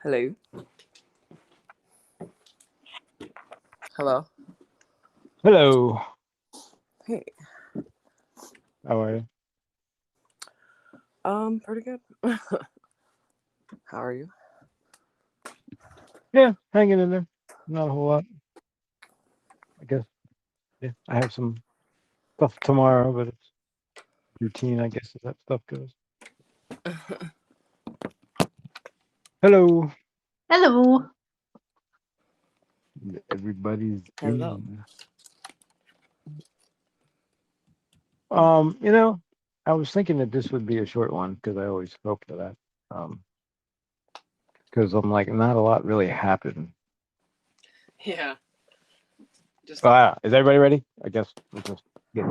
Hello. Hello. Hello. Hey. How are you? Pretty good. How are you? Yeah, hanging in there. Not a whole lot. I guess. Yeah, I have some stuff tomorrow, but it's routine, I guess, as that stuff goes. Hello. Hello. Everybody's Hello. in. You know, I was thinking that this would be a short one because I always hope for that. Because I'm like, not a lot really happened. Yeah. Just Is everybody ready? I guess we'll just get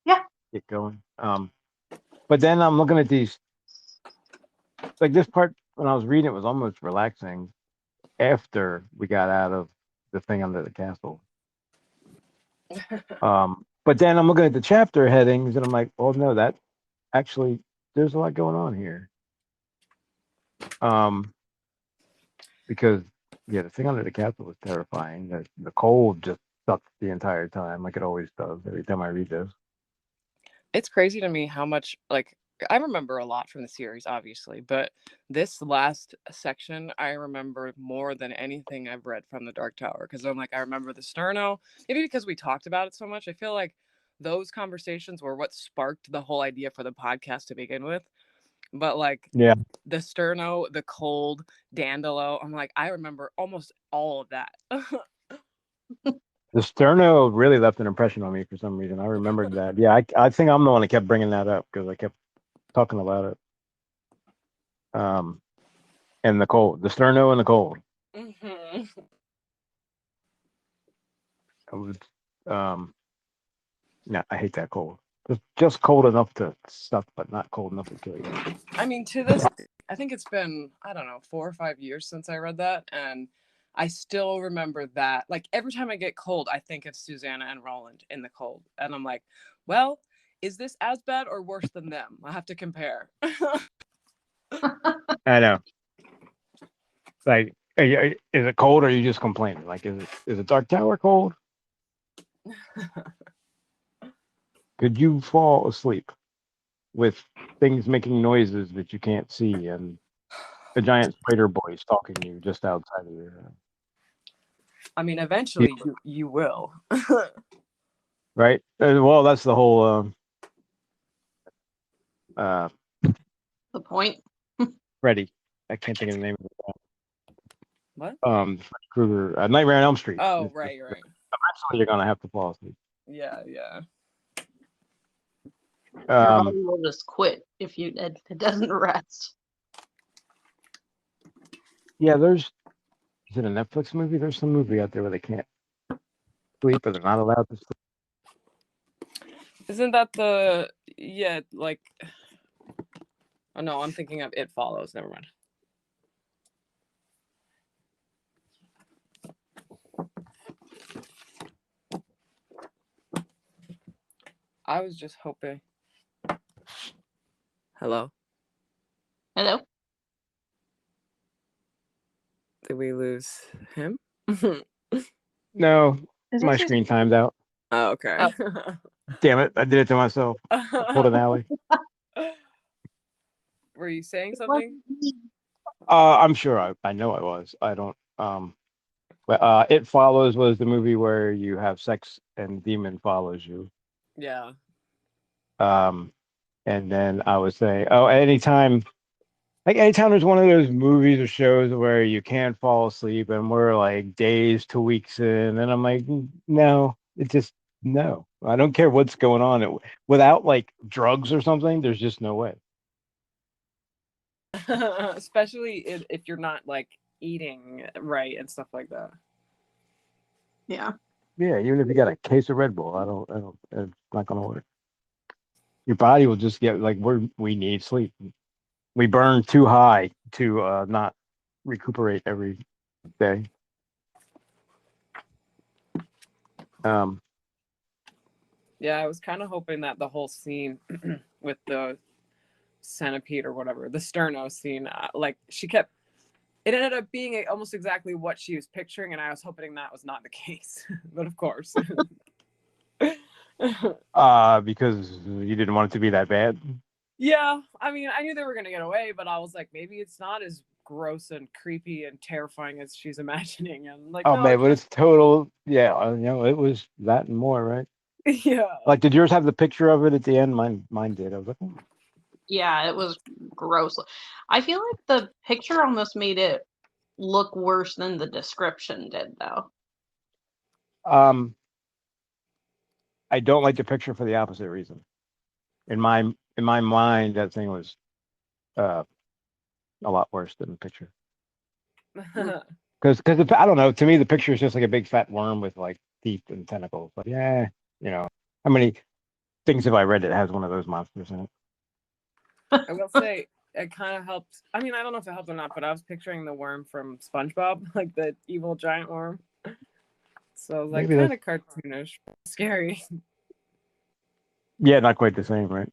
Yeah. get going. But then I'm looking at these, like this part when I was reading it was almost relaxing after we got out of the thing under the castle. But then I'm looking at the chapter headings and I'm like, oh no, that actually there's a lot going on here. Because yeah, the thing under the castle was terrifying. The cold just sucked the entire time, like it always does every time I read this. it's crazy to me how much I remember a lot from the series, obviously, but this last section I remember more than anything I've read from the Dark Tower because I'm like I remember the Sterno, maybe because we talked about it so much. I feel like those conversations were what sparked the whole idea for the podcast to begin with. But like Yeah, the Sterno, the cold, Dandelo, I'm like I remember almost all of that. the Sterno really left an impression on me for some reason. I remembered that. Yeah, I think I'm the one that kept bringing that up because I kept talking about it. And the cold, the Sterno and the cold. Mhm. I was, um, no, I hate that cold. Just cold enough to suck, but not cold enough to kill you. I mean, to this, I think it's been, I don't know, 4 or 5 years since I read that. And I still remember that. Like, every time I get cold, I think of Susanna and Roland in the cold. And I'm like, well, is this as bad or worse than them? I have to compare. I know. Like, is it cold or are you just complaining? Like, is it Dark Tower cold? Could you fall asleep with things making noises that you can't see and a giant spider voice talking to you just outside of your I mean, yeah, eventually you will. right? Well, that's the whole uh The point. Freddy. I can't think of the name of it. What? Freddy Krueger, Nightmare on Elm Street. Oh, Eventually, right. you're gonna have to fall asleep. Yeah. Your Um, body will just quit if it doesn't rest. yeah, is it a Netflix movie? There's some movie out there where they can't sleep or they're not allowed to sleep. Isn't that yeah, like, oh no, I'm thinking of It Follows. Never mind. I was just hoping. Hello? Hello? Did we lose him? No, Is my this his- screen timed out. Oh, okay. Oh. Damn it, I did it to myself. I pulled an alley. Were you saying It something? wasn't me. I'm sure I know I was. I don't but It Follows was the movie where you have sex and demon follows you. Yeah. Um and then I was saying, oh, anytime there's one of those movies or shows where you can't fall asleep and we're like days to weeks in, and I'm like, no, it just no. I don't care what's going on. Without like drugs or something, there's just no way. Especially if you're not like eating right and stuff like that. Yeah. Yeah, even if you got a case of Red Bull, I don't, it's not gonna work. Your body will just get like we need sleep. We burn too high to not recuperate every day. Um, Yeah, I was kind of hoping that the whole scene with the centipede or whatever, the sterno scene, like she kept it ended up being almost exactly what she was picturing, and I was hoping that was not the case. But of course. Because you didn't want it to be that bad. Yeah, I mean, I knew they were going to get away, but I was like, maybe it's not as gross and creepy and terrifying as she's imagining. And like, Oh no, man, but it's total. Yeah, it was that and more, right? yeah. Like, did yours have the picture of it at the end? Mine did. I was like, oh. Yeah, it was gross. I feel like the picture almost made it look worse than the description did, though. I don't like the picture for the opposite reason. In my mind, that thing was a lot worse than the picture. Because I don't know. To me, the picture is just like a big fat worm with like teeth and tentacles. But yeah, how many things have I read that has one of those monsters in it? I will say it kind of helped. I mean, I don't know if it helped or not, but I was picturing the worm from SpongeBob, like the evil giant worm. So I was like, Maybe kind that's of cartoonish, scary. yeah, not quite the same, right?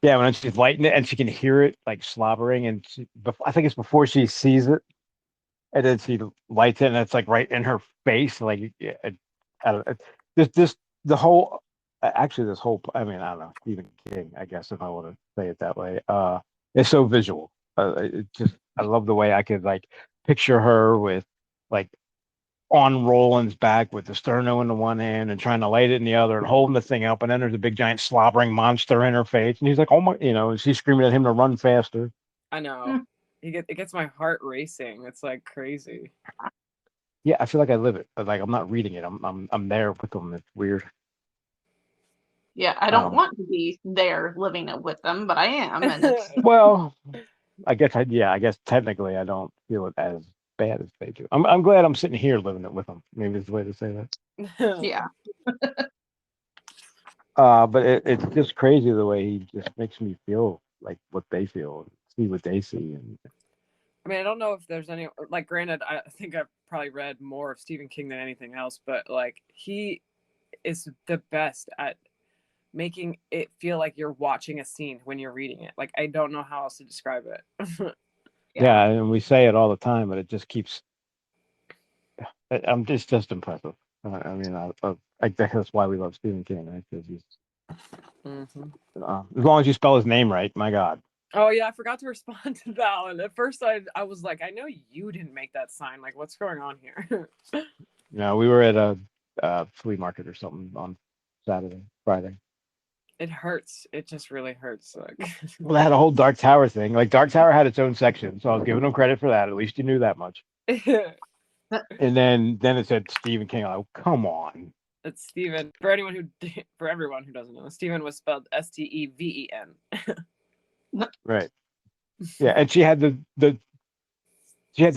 Yeah, when she's lighting it and she can hear it like slobbering, and I think it's before she sees it, and then she lights it, and it's like right in her face. Like, yeah, I don't, this the whole actually this whole I mean I don't know, Stephen King, I guess, if I want to say it that way. It's so visual. It just I love the way I could like picture her with like on Roland's back with the sterno in the one hand and trying to light it in the other and holding the thing up, and then there's a big giant slobbering monster in her face, and he's like, oh my, and she's screaming at him to run faster. I know. It gets my heart racing. It's like crazy. Yeah, I feel like I live it. Like I'm not reading it. I'm there with them. It's weird. Yeah, I don't want to be there living it with them, but I am, and it's well, I guess technically I don't feel it as bad as they do. I'm glad I'm sitting here living it with them. Maybe it's the way to say that. yeah. But it's just crazy the way he just makes me feel like what they feel, and see what they see, and I mean, I don't know if there's any, like, granted, I think I've probably read more of Stephen King than anything else, but like, he is the best at making it feel like you're watching a scene when you're reading it. Like, I don't know how else to describe it. yeah, and we say it all the time, but it just keeps. It's just impressive. I mean, I think that's why we love Stephen King, right? Because he's as long as you spell his name right, my God. Oh yeah, I forgot to respond to that one. At first, I was like, I know you didn't make that sign. Like, what's going on here? We were at a flea market or something on Friday. It hurts. It just really hurts. Like, Well, they had a whole Dark Tower thing. Like Dark Tower had its own section, so I was giving them credit for that. At least you knew that much. And then it said Stephen King. I'm like, come on. It's Stephen. For everyone who doesn't know, Stephen was spelled Steven. Right. Yeah, and she had the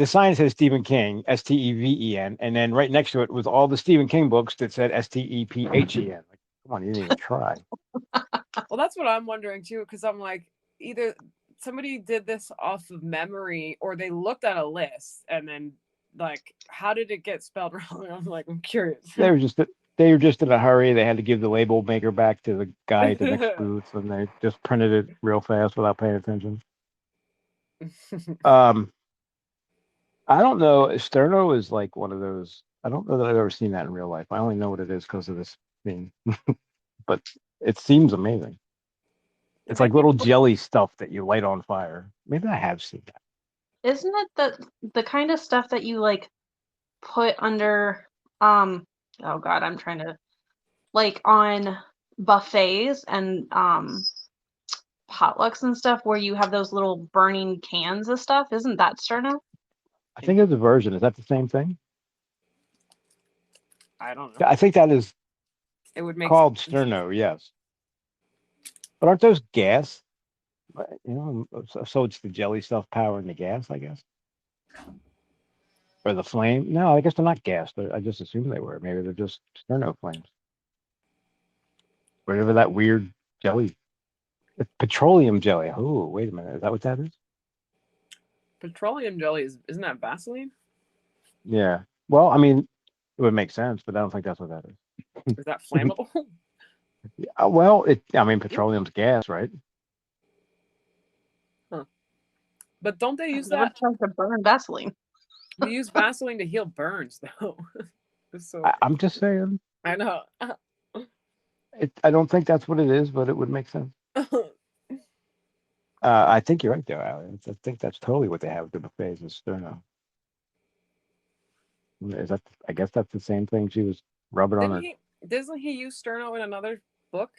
sign that says Stephen King, Steven, and then right next to it was all the Stephen King books that said Stephen. Like, come on, you didn't even try. Well, that's what I'm wondering too, because I'm like, either somebody did this off of memory, or they looked at a list and then like, how did it get spelled wrong? I'm like, I'm curious. They were just in a hurry. They had to give the label maker back to the guy at the next booth, and they just printed it real fast without paying attention. I don't know. Sterno is like one of those. I don't know that I've ever seen that in real life. I only know what it is because of this thing, but it seems amazing. It's like little jelly stuff that you light on fire. Maybe I have seen that. Isn't it the kind of stuff that you like put under oh God, I'm trying to like on buffets and potlucks and stuff where you have those little burning cans of stuff? Isn't that sterno? I think it's a version. Is that the same thing? I don't know. I think that is. It would make called sense. sterno, yes. But aren't those gas? So it's the jelly stuff powering the gas, I guess. Or the flame? No, I guess they're not gas. I just assumed they were. Maybe they're just sterno flames. Whatever that weird jelly. It's petroleum jelly. Oh, wait a minute. Is that what that is? Petroleum jelly isn't that Vaseline? Yeah. Well, I mean, it would make sense, but I don't think that's what that is. Is that flammable? Well, petroleum's gas, right? Huh. But don't they use Never that? tried to burn Vaseline. They use Vaseline to heal burns, though. So I'm just saying. I know. I don't think that's what it is, but it would make sense. I think you're right there, Ali. I think that's totally what they have with the buffets in Sterno. Is that? I guess that's the same thing she was rubbing on her. Doesn't he use Sterno in another book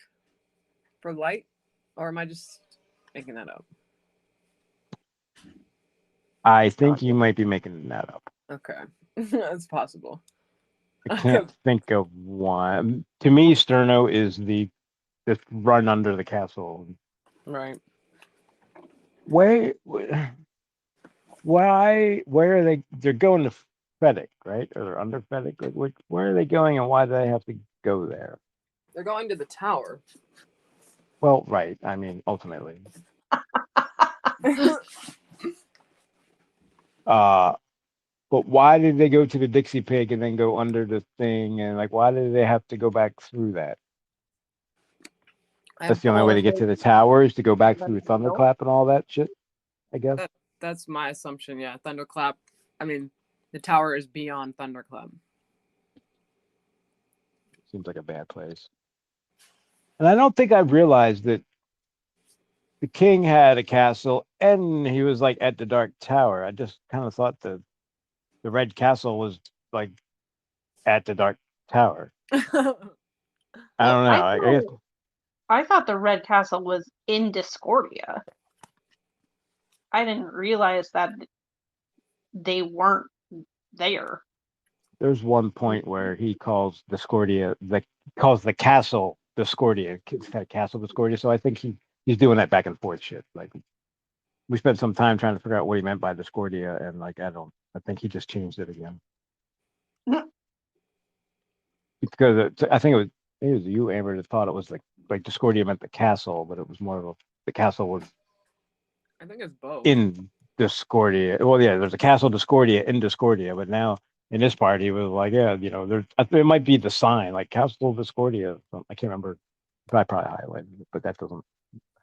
for light? Or am I just making that up? I think you might be making that up. Okay. That's possible. I can't think of one. To me, Sterno is the just run under the castle. Right. Why where are they? They're going to Fedek, right? Or they're under Fedek? Like, where are they going, and why do they have to go there? They're going to the tower. Well, right. I mean, ultimately. But why did they go to the Dixie Pig and then go under the thing? And like, why did they have to go back through that? That's the only way to get to the towers, to go back through Thunderclap and all that shit, I guess. That's my assumption, yeah. Thunderclap. I mean, the tower is beyond Thunderclap. Seems like a bad place. And I don't think I realized that the king had a castle and he was like at the Dark Tower. I just kind of thought the Red Castle was like at the Dark Tower. I don't know. I thought the Red Castle was in Discordia. I didn't realize that they weren't there. There's one point where he calls Discordia, calls the castle Discordia, Castle Discordia. So I think he's doing that back and forth shit. Like, we spent some time trying to figure out what he meant by Discordia, and like, I think he just changed it again. Because I think it was you, Amber, that thought it was like Discordia meant the castle, but it was more of the castle was. I think it's both. In Discordia. Well, yeah, there's a Castle Discordia in Discordia, but now in this part, he was like, yeah, it might be the sign, like Castle Discordia. I can't remember. I probably highlighted it, but that doesn't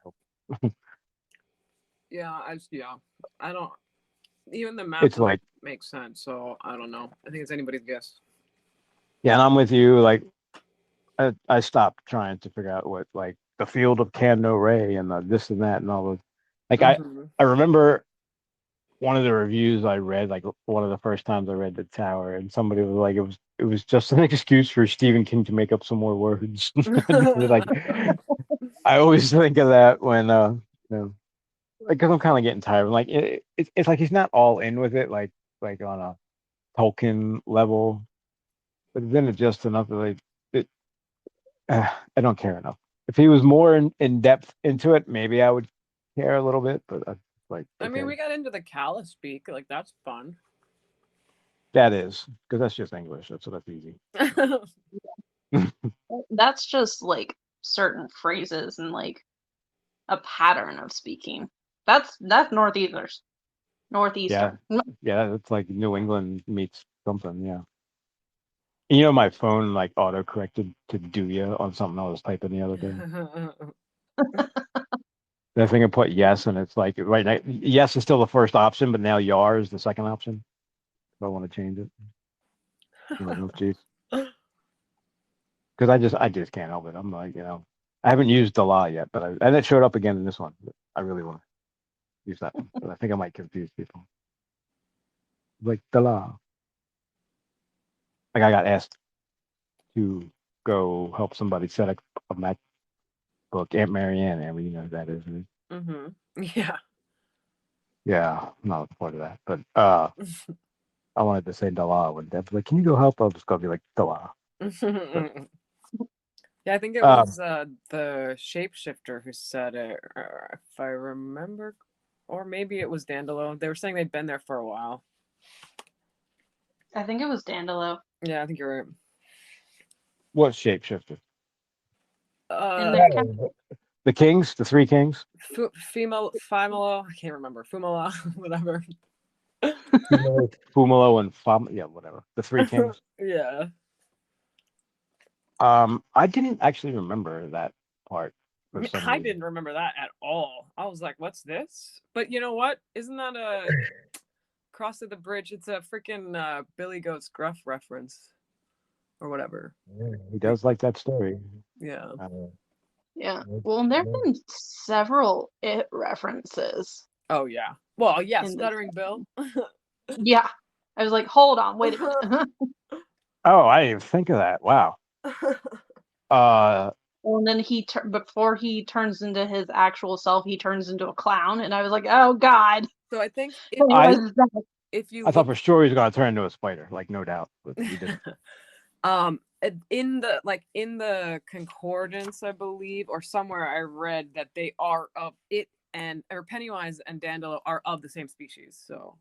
help. I don't. Even the map makes sense, so I don't know. I think it's anybody's guess. Yeah, and I'm with you. Like, I stopped trying to figure out what, like, the Field of Cando Ray and the this and that and all those. Like, I remember one of the reviews I read, like one of the first times I read The Tower, and somebody was like, it was just an excuse for Stephen King to make up some more words. Like, I always think of that when, like, because I'm kind of getting tired. Like, it's like he's not all in with it, like on a Tolkien level, but then it's just enough. Like, I don't care enough. If he was more in depth into it, maybe I would care a little bit, but like, okay. I mean, we got into the Calla speak, like, that's fun. That is, because that's just English, so that's easy. That's just like certain phrases and like a pattern of speaking. That's Northeastern. Yeah, it's like New England meets something. Yeah. You know, my phone like auto corrected to "do on something I was typing the other day. That thing I put yes, and it's like right now, yes is still the first option, but now yar is the second option. If I want to change it. Because I just can't help it. I'm like, I haven't used the law yet, and it showed up again in this one. I really want to use that one, but I think I might confuse people. Like the law. Like, I got asked to go help somebody set up a MacBook. Aunt Marianne, and you know who that is. Right? Mm-hmm. Yeah. Yeah, I'm not a part of that, but I wanted to say Dala when Deb's like, "Can you go help?" I'll just go be like Dala. Yeah, I think it was the shapeshifter who said it, if I remember, or maybe it was Dandelo. They were saying they'd been there for a while. I think it was Dandelo. Yeah, I think you're right. What shapeshifter? The kings, the three kings. Fimalo, I can't remember. Fumala, whatever. Fumalo and yeah, whatever. The three kings. Yeah. I didn't actually remember that part. for some I reason. didn't remember that at all. I was like, "What's this?" But you know what? Isn't that a Cross of the Bridge? It's a freaking Billy Goat's Gruff reference or whatever. Yeah, he does like that story. Yeah. Yeah. Yeah. Well, and there have been several It references Oh yeah. Well, yeah. in this. Stuttering Bill. Yeah. I was like, hold on, wait a minute. Oh, I didn't even think of that. Wow. And then before he turns into his actual self, he turns into a clown, and I was like, oh god. So I think I if you thought look for sure he was gonna turn into a spider, like no doubt, but he didn't. in the concordance, I believe, or somewhere I read that they are of it or Pennywise and Dandelion are of the same species. So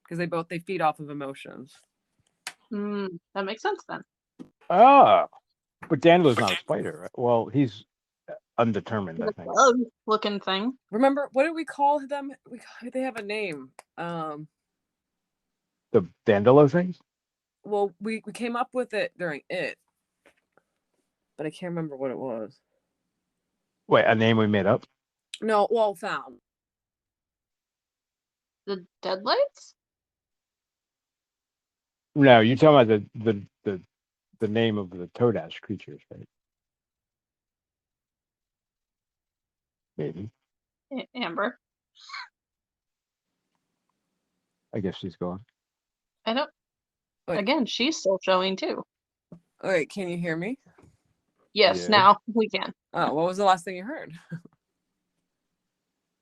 because they feed off of emotions. That makes sense then. Oh, but Danville's not a spider, right? Well, he's undetermined, I The think. bug looking thing. Remember, what did we call them? They have a name. The Dandilo things? Well, we came up with it during it, but I can't remember what it was. Wait, a name we made up? No, well, found. The Deadlights? No, you're talking about the name of the Toadash creatures, right? Maybe. Amber. I guess she's gone. I don't. Wait. Again, she's still showing too. Wait, can you hear me? Yes, Yeah. now we can. Oh, what was the last thing you heard?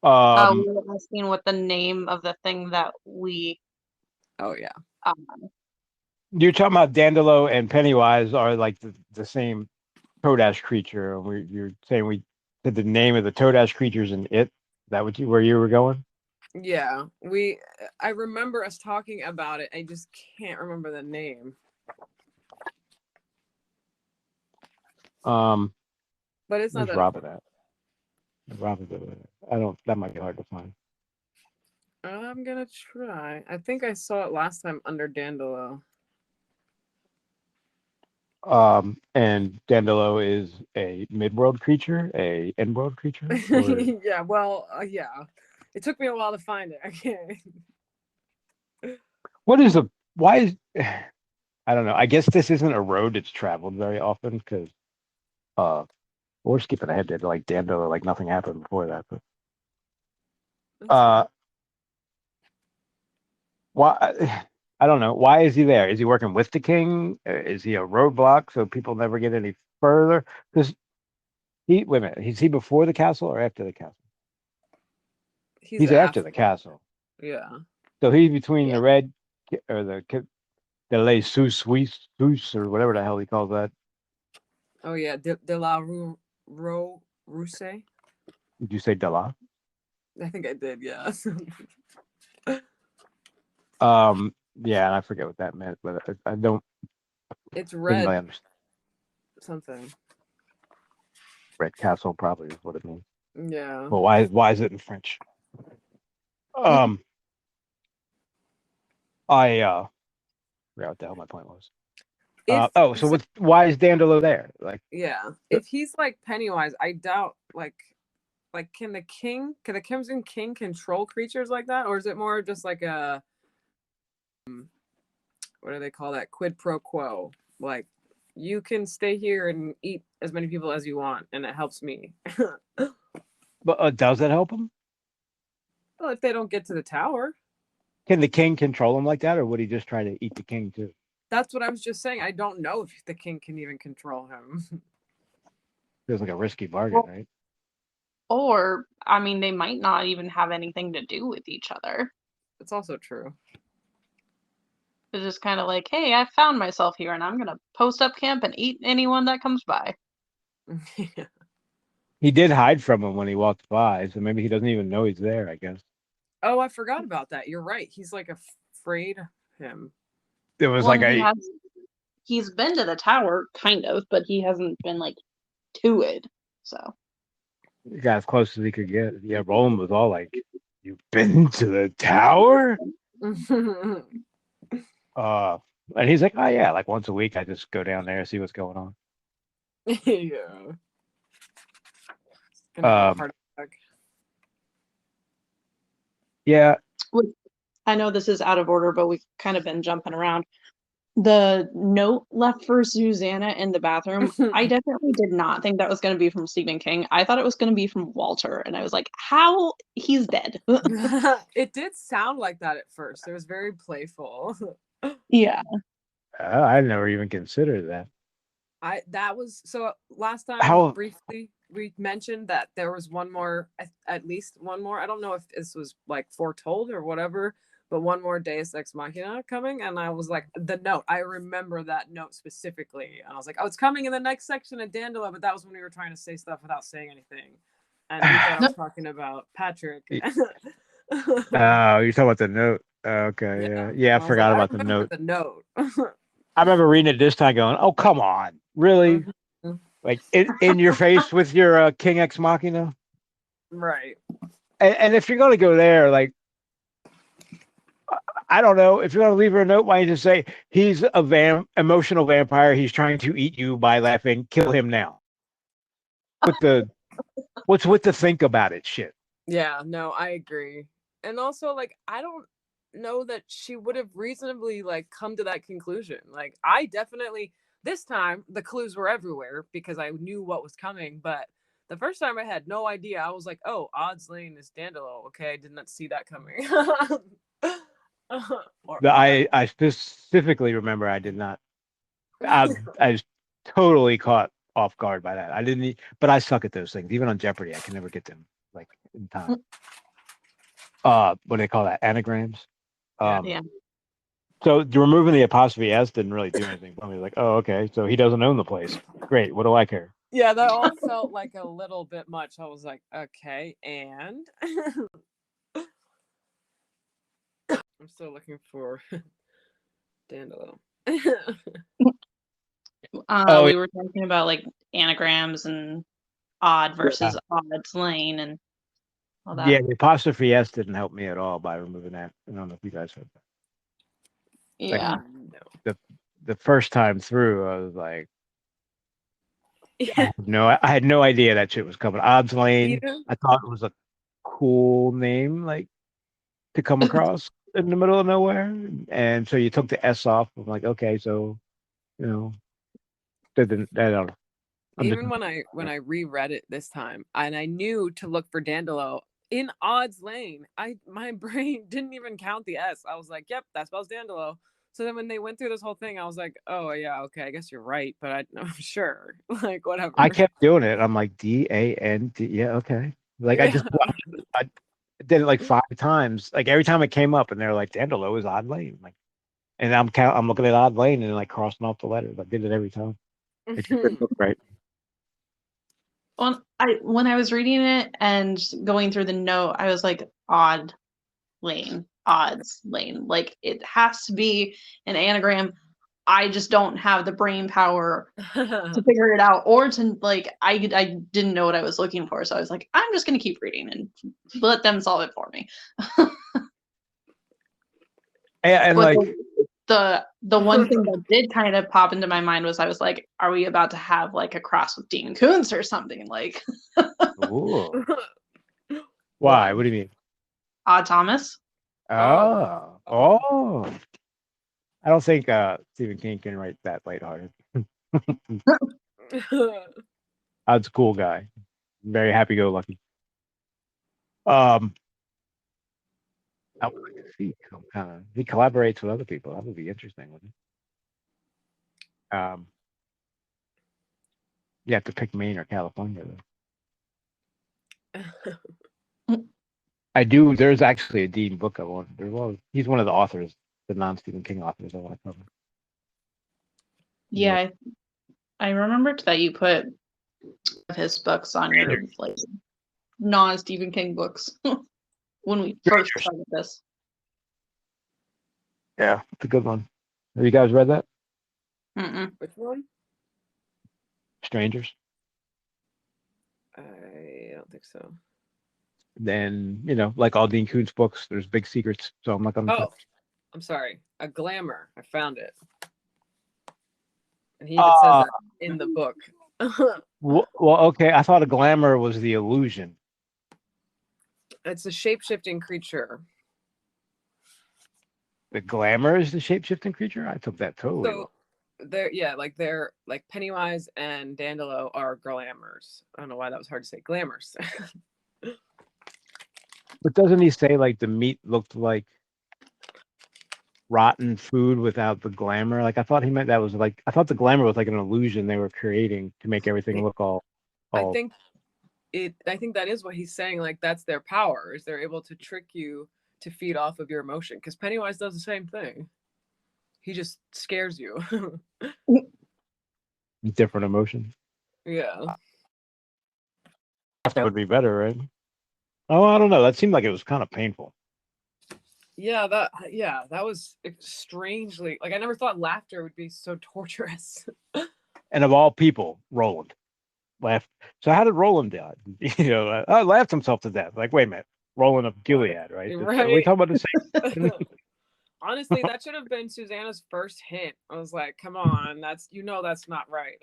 We were asking what the name of the thing that we. Oh yeah. You're talking about Dandelo and Pennywise are like the same Toadash creature, and you're saying we said the name of the Toadash creatures in it. Is that where you were going? Yeah, I remember us talking about it. I just can't remember the name. But it's not Where's that. Robin at? That might be hard to find. I'm gonna try. I think I saw it last time under Dandelo. And Dandelo is a mid-world creature, a end-world creature. Or... Yeah, well, yeah. It took me a while to find it. I can't. Why is I don't know. I guess this isn't a road that's traveled very often because we're skipping ahead to like Dandelo, like nothing happened before that. But why? I don't know. Why is he there? Is he working with the king? Is he a roadblock so people never get any further? Because wait a minute. Is he before the castle or after the castle? He's after the castle. Yeah. So he's between the red or the Le Sous or whatever the hell he calls that. Oh yeah, de la Rousse. Did you say de la? I think I did. Yeah. Yeah, and I forget what that meant, but I don't. It's red. I understand. Something. Red Castle probably is what it means. Yeah. Well, why is it in French? I forgot what the hell my point was. Why is Dandelo there? Like, yeah, if he's like Pennywise, I doubt like can the Crimson King control creatures like that, or is it more just like a what do they call that, quid pro quo? Like you can stay here and eat as many people as you want, and it helps me. But does that help him? Well, if they don't get to the tower. Can the king control him like that, or would he just try to eat the king too? That's what I was just saying. I don't know if the king can even control him. Feels like a risky bargain, right? Or, I mean, they might not even have anything to do with each other. It's also true. It's just kind of like, hey, I found myself here and I'm going to post up camp and eat anyone that comes by. Yeah. He did hide from him when he walked by, so maybe he doesn't even know he's there, I guess. Oh, I forgot about that. You're right. He's like afraid of him. It was he's been to the tower, kind of, but he hasn't been like to it. So he got as close as he could get. Yeah, Roland was all like, "You've been to the tower?" And he's like, "Oh yeah, like once a week I just go down there and see what's going on." Yeah. And have a Um, heart attack. yeah. I know this is out of order, but we've kind of been jumping around. The note left for Susanna in the bathroom, I definitely did not think that was going to be from Stephen King. I thought it was going to be from Walter, and I was like, how? He's dead. It did sound like that at first. It was very playful. Yeah. I never even considered that. That was so last time How? briefly we mentioned that there was one more, at least one more. I don't know if this was like foretold or whatever, but one more Deus Ex Machina coming, and I was like, the note. I remember that note specifically, and I was like, oh, it's coming in the next section of Dandelion. But that was when we were trying to say stuff without saying anything, and you thought I was talking about Patrick. Oh, you're talking about the note. Okay, Yeah, yeah. I I was like, forgot I about the remember note. the note. I remember reading it this time, going, "Oh, come on, really? Mhm. Like in your face with your King Ex Machina?" Right. And if you're gonna go there, like, I don't know, if you're gonna leave her a note, why don't you just say he's a emotional vampire? He's trying to eat you by laughing. Kill him now. With the what's with the think about it shit. Yeah, no, I agree. And also, like, I don't know that she would have reasonably like come to that conclusion. Like, I definitely this time the clues were everywhere because I knew what was coming, but the first time I had no idea. I was like, "Oh, Odds Lane is Dandelo." Okay, I did not see that coming. Or I specifically remember I did not. I was totally caught off guard by that. I didn't, but I suck at those things. Even on Jeopardy, I can never get them like in time. What do they call that? Anagrams. Yeah. Yeah. So removing the apostrophe s didn't really do anything for me. Like, oh, okay, so he doesn't own the place. Great. What do I care? Yeah, that all felt like a little bit much. I was like, okay, and I'm still looking for Dandelo. Oh, We were talking about like anagrams and odd versus odds lane and all that. yeah. The apostrophe s didn't help me at all by removing that. I don't know if you guys heard that. Yeah. No. The first time through, I was like, Yeah. I had no idea that shit was coming. Odds Lane. Either? I thought it was a cool name, like to come across in the middle of nowhere. And so you took the S off. I'm like, okay, so you know, I don't know. Even when I reread it this time, and I knew to look for Dandelo in Odds Lane, my brain didn't even count the S. I was like, "Yep, that spells Dandelo." So then when they went through this whole thing, I was like, "Oh yeah, okay, I guess you're right," but I'm sure, like whatever. I kept doing it. I'm like DAND. Yeah, okay. Like Yeah. I did it like 5 times. Like every time it came up, and they're like, Dandelo is Odd Lane. Like, and I'm looking at Odd Lane and like crossing off the letters. I did it every time. It just didn't look right. Well, when I was reading it and going through the note, I was like, odd lane, odds lane. Like it has to be an anagram. I just don't have the brain power to figure it out, or to like I didn't know what I was looking for, so I was like, I'm just gonna keep reading and let them solve it for me. And But like, the one thing that did kind of pop into my mind was I was like, are we about to have like a cross with Dean Koontz or something? Like ooh, why? What do you mean? Odd Thomas. Oh. I don't think Stephen King can write that lighthearted. Odd's a cool guy. Very happy-go-lucky. I would like to see some kind of he collaborates with other people. That would be interesting, wouldn't it? You have to pick Maine or California though. I do. There's actually a Dean book I want. He's one of the authors, the non-Stephen King authors I want to cover. Yeah, I remembered that you put his books on your like non-Stephen King books when we first started this. Yeah, it's a good one. Have you guys read that? Mm-mm. Which one? Strangers. I don't think so. Then like all Dean Koontz books, there's big secrets. So I'm not gonna. Oh, I'm sorry. A Glamour. I found it. And he even says that in the book. Well, okay. I thought a glamour was the illusion. It's a shape-shifting creature. The glamour is the shape-shifting creature? I took that totally wrong. So they're like Pennywise and Dandelo are glamours. I don't know why that was hard to say. Glamours. But doesn't he say like the meat looked like rotten food without the glamour? Like I thought he meant that was like I thought the glamour was like an illusion they were creating to make everything look I all think I think that is what he's saying. Like that's their power, is they're able to trick you to feed off of your emotion. Because Pennywise does the same thing. He just scares you. different emotions. Yeah. That would be better, right? Oh, I don't know. That seemed like it was kind of painful. Yeah, that was strangely, like I never thought laughter would be so torturous. And of all people, Roland laughed. So how did Roland die? Laughed himself to death. Like, wait a minute, Roland of Gilead, right? Are we Right. talking about the same? Honestly, that should have been Susanna's first hint. I was like, come on, that's not right.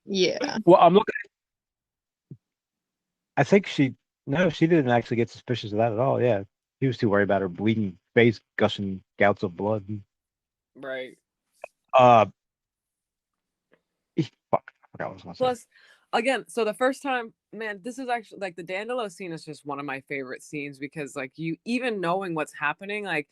Yeah. Well, I'm looking. I think she didn't actually get suspicious of that at all. Yeah, he was too worried about her bleeding face, gushing gouts of blood. Right. Uh, fuck, I forgot what I was gonna say. Plus, again, so the first time, man, this is actually like the Dandelo scene is just one of my favorite scenes because like you even knowing what's happening, like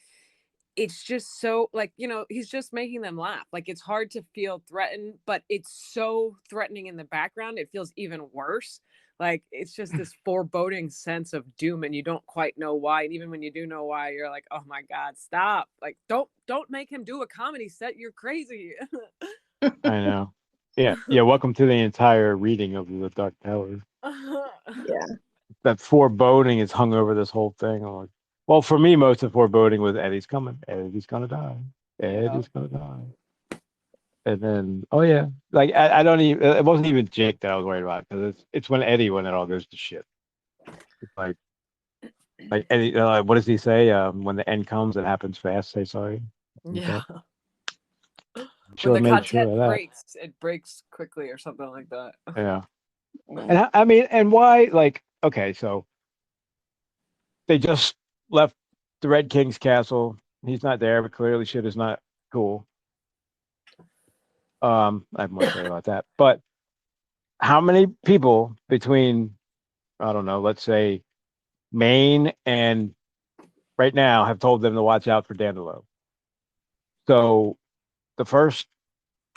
it's just so like, he's just making them laugh. Like it's hard to feel threatened, but it's so threatening in the background. It feels even worse. Like it's just this foreboding sense of doom and you don't quite know why. And even when you do know why, you're like, oh my God, stop. Like don't make him do a comedy set. You're crazy. I know. Yeah. Welcome to the entire reading of the Dark Tower. Yeah. That foreboding is hung over this whole thing. I'm like, well, for me, most of the foreboding was Eddie's coming. Eddie's gonna die. Eddie's gonna die. And then, oh yeah, like I don't even. It wasn't even Jake that I was worried about because it's when Eddie when it all goes to shit. It's like Eddie. What does he say? When the end comes, it happens fast. Say sorry. Yeah. When Sure the made sure content of that. breaks, it breaks quickly or something like that. Yeah. And I mean, and why? Like, okay, so they just left the Red King's castle. He's not there, but clearly shit is not cool. I have more to say about that. But how many people between, I don't know, let's say Maine and right now have told them to watch out for Dandelo? So the first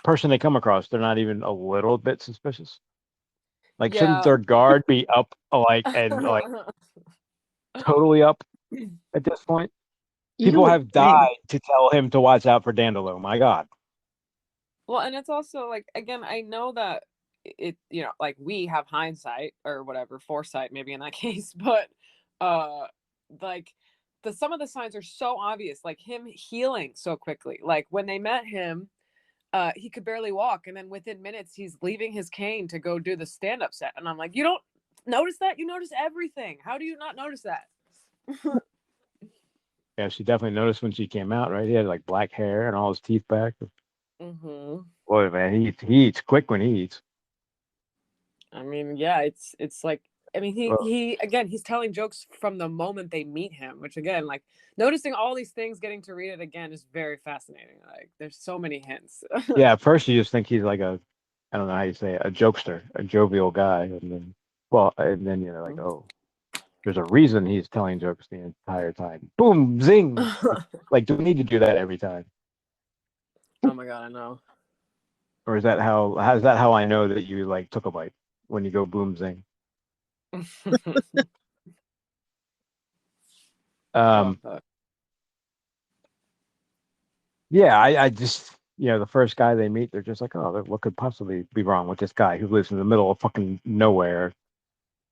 person they come across, they're not even a little bit suspicious. Like, shouldn't Yeah. their guard be up, like totally up at this point? People have died to tell him to watch out for Dandelo. My God. Well, and it's also like, again, I know that it, like we have hindsight or whatever, foresight, maybe in that case, but like some of the signs are so obvious, like him healing so quickly. Like when they met him, he could barely walk, and then within minutes he's leaving his cane to go do the stand-up set. And I'm like, you don't notice that? You notice everything. How do you not notice that? Yeah, she definitely noticed when she came out, right? He had like black hair and all his teeth back. Mm-hmm. Boy, man, he eats quick when he eats. I mean, yeah, it's like, I mean, Well, he again, he's telling jokes from the moment they meet him, which again, like noticing all these things, getting to read it again is very fascinating. Like there's so many hints. yeah, at first you just think he's like I don't know how you say it, a jokester, a jovial guy, and then you're like, oh, there's a reason he's telling jokes the entire time. Boom, zing. Like, do we need to do that every time? Oh my God, I know. Or is that how I know that you like took a bite when you go boom zing? Um, yeah, I just the first guy they meet, they're just like, oh, what could possibly be wrong with this guy who lives in the middle of fucking nowhere?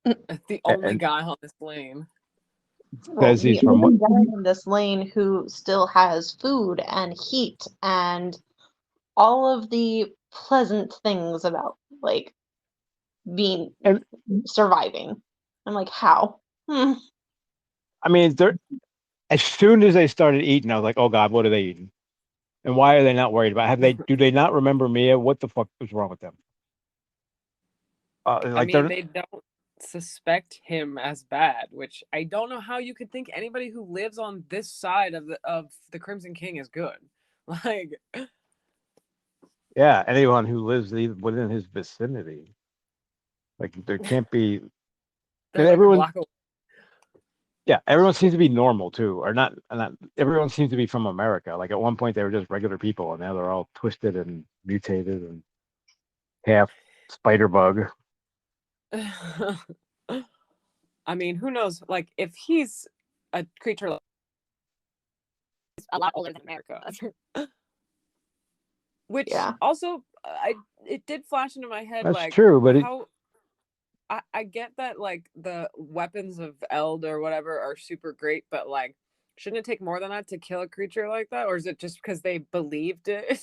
The only And guy on this lane. says he's the from only guy in this lane who still has food and heat and all of the pleasant things about like being and surviving. I'm like, how? I mean, they're as soon as they started eating, I was like, oh God, what are they eating? And why are they not worried about? Do they not remember Mia? What the fuck was wrong with them? I like mean, they're they don't suspect him as bad, which I don't know how you could think anybody who lives on this side of the Crimson King is good. Like, yeah, anyone who lives within his vicinity. Like there can't be, they're because like a everyone, block away. yeah, everyone seems to be normal too, or not everyone seems to be from America. Like at one point they were just regular people, and now they're all twisted and mutated and half spider bug. I mean, who knows? Like, if he's a creature like a lot older than America, which Yeah. also it did flash into my head, That's like true, but how I get that like the weapons of Eld or whatever are super great, but like shouldn't it take more than that to kill a creature like that, or is it just because they believed it?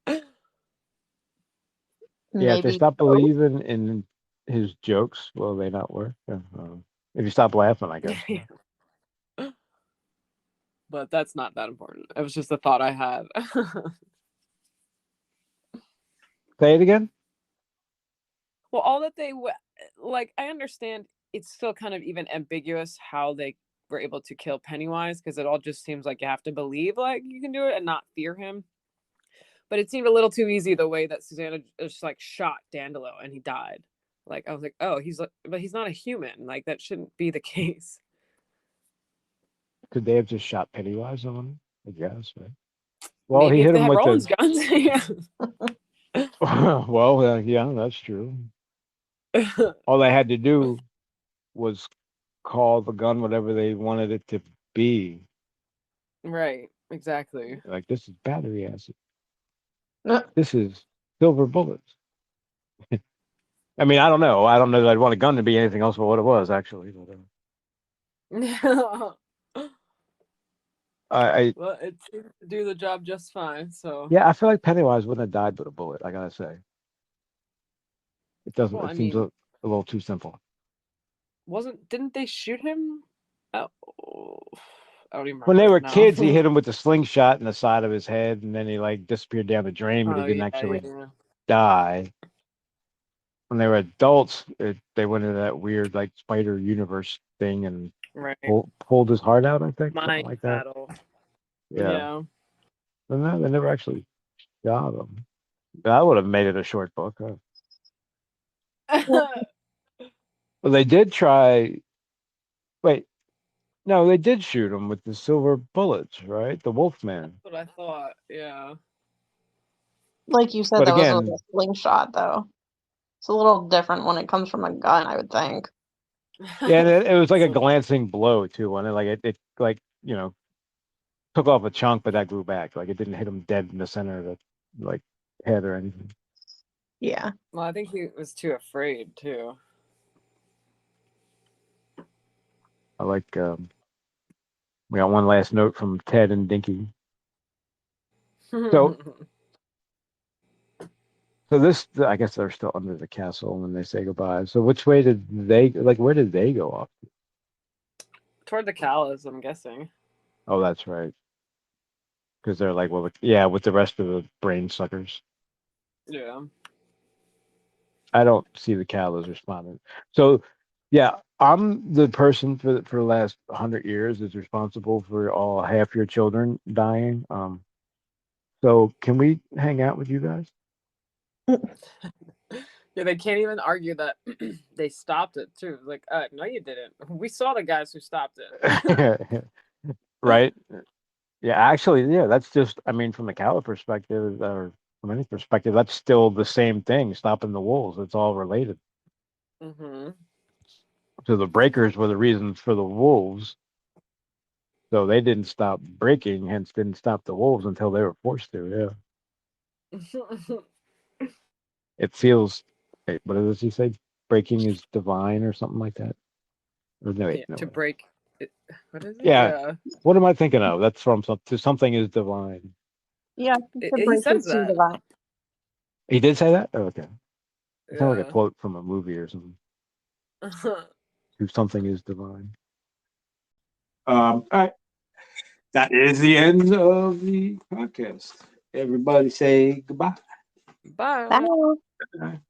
yeah, if they Maybe stop so. believing in his jokes, will they not work? Yeah, if you stop laughing, I guess. Yeah. But that's not that important. It was just a thought I had. Say it again. Well, all that they like, I understand it's still kind of even ambiguous how they were able to kill Pennywise, because it all just seems like you have to believe like you can do it and not fear him. But it seemed a little too easy the way that Susanna just like shot Dandelo and he died. Like I was like, oh, but he's not a human. Like that shouldn't be the case. Could they have just shot Pennywise on him? I guess. Right? Well, he Maybe if hit they him had with the. Roland's guns. Yeah. Well, yeah, that's true. All they had to do was call the gun whatever they wanted it to be. Right. Exactly. Like this is battery acid. No. This is silver bullets. I mean, I don't know. I don't know that I'd want a gun to be anything else but what it was actually. But, I Well, it seemed to do the job just fine. So, yeah, I feel like Pennywise wouldn't have died with a bullet. I gotta say, it doesn't. well, It I seems mean, a little too simple. didn't they shoot him? Oh, I don't even When they remember were now. kids, he hit him with the slingshot in the side of his head, and then he like disappeared down the drain, but he Oh didn't yeah, yeah, actually yeah. die. When they were adults, they went into that weird like spider universe thing and Right. pulled his heart out. I think something Mind like that. battle. Yeah, Yeah. but no, they never actually got him. That would have made it a short book. Huh? Well, they did try. Wait, no, they did shoot him with the silver bullets, right? The That's Wolfman. what I thought. Yeah. Like you said, But that was a again, slingshot, though. It's a little different when it comes from a gun, I would think. yeah, and it was like a So glancing blow too, and it like took off a chunk, but that grew back. Like it didn't hit him dead in the center of the like head or anything. Yeah. well, I think he was too afraid too. I like. We got one last note from Ted and Dinky. So, so this, I guess they're still under the castle when they say goodbye. So, which way did they like? Where did they go off? Toward the callus, I'm guessing. Oh, that's right. Because they're like, well, yeah, with the rest of the brain suckers. Yeah. I don't see the cows responding. So, yeah, I'm the person for the last 100 years is responsible for all half your children dying. So can we hang out with you guys? Yeah, they can't even argue that they stopped it too. Like, no, you didn't. We saw the guys who stopped it. Right? Yeah, actually, yeah, that's just, I mean, from the cow perspective, or from any perspective, that's still the same thing, stopping the wolves. It's all related. Mm-hmm. So the breakers were the reasons for the wolves. So they didn't stop breaking, hence didn't stop the wolves until they were forced to. Yeah. It feels, wait, what does he say? Breaking is divine or something like that? Or no, wait, Yeah, no. to Wait. break it. What is it? Yeah. Yeah. What am I thinking of? That's from to something is divine. Yeah, to He break says it to that. divine. He did say that? Oh, okay. It sounded like a Yeah. quote from a movie or something. To something is divine. All right. That is the end of the podcast. Everybody say goodbye. Bye. Bye. Bye.